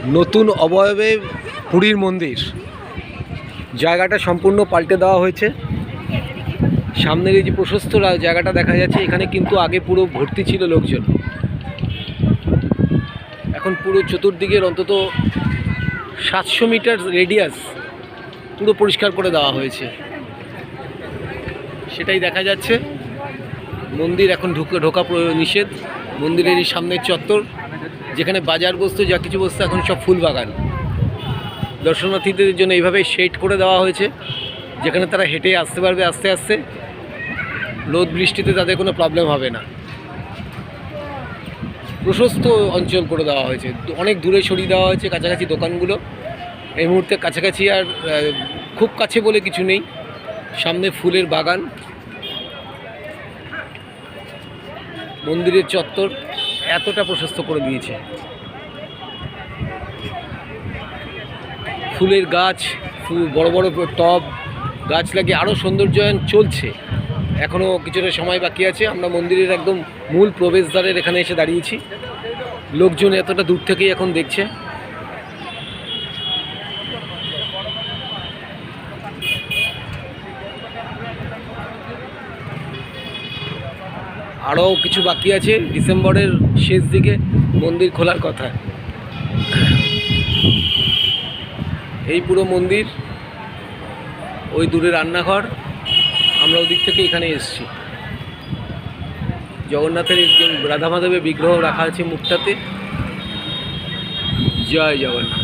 নতুন অবয়বে পুরীর মন্দির, জায়গাটা সম্পূর্ণ পাল্টে দেওয়া হয়েছে। সামনের এই যে প্রশস্ত জায়গাটা দেখা যাচ্ছে, এখানে কিন্তু আগে পুরো ভর্তি ছিল লোকজন। এখন পুরো চতুর্দিকের অন্তত 700 মিটার রেডিয়াস পুরো পরিষ্কার করে দেওয়া হয়েছে। সেটাই দেখা যাচ্ছে। মন্দির এখন ঢোকা নিষেধ। মন্দিরেরই সামনের চত্বর, যেখানে বাজার বস্তু যা কিছু বস্তু, এখন সব ফুল বাগান। দর্শনার্থীদের জন্য এইভাবে শেড করে দেওয়া হয়েছে, যেখানে তারা হেঁটে আসতে পারবে। আস্তে আস্তে রোদ বৃষ্টিতে তাদের কোনো প্রবলেম হবে না। প্রশস্ত অঞ্চল করে দেওয়া হয়েছে, অনেক দূরে সরিয়ে দেওয়া হয়েছে কাছাকাছি দোকানগুলো। এই মুহূর্তে কাছাকাছি আর খুব কাছে বলে কিছু নেই। সামনে ফুলের বাগান, মন্দিরের চত্বর এতটা প্রশস্ত করে দিয়েছে। ফুলের গাছ, বড় বড় টব গাছ লাগিয়ে আরও সৌন্দর্যায়ন চলছে। এখনও কিছুটা সময় বাকি আছে। আমরা মন্দিরের একদম মূল প্রবেশদ্বারের এখানে এসে দাঁড়িয়েছি। লোকজন এতটা দূর থেকেই এখন দেখছে। আরও কিছু বাকি আছে, ডিসেম্বরের শেষ দিকে মন্দির খোলার কথা। এই পুরো মন্দির, ওই দূরে রান্নাঘর। আমরা ওদিক থেকে এখানে এসেছি। জগন্নাথের রাধা মাধবের বিগ্রহ রাখা আছে মুখটাতে। জয় জগন্নাথ।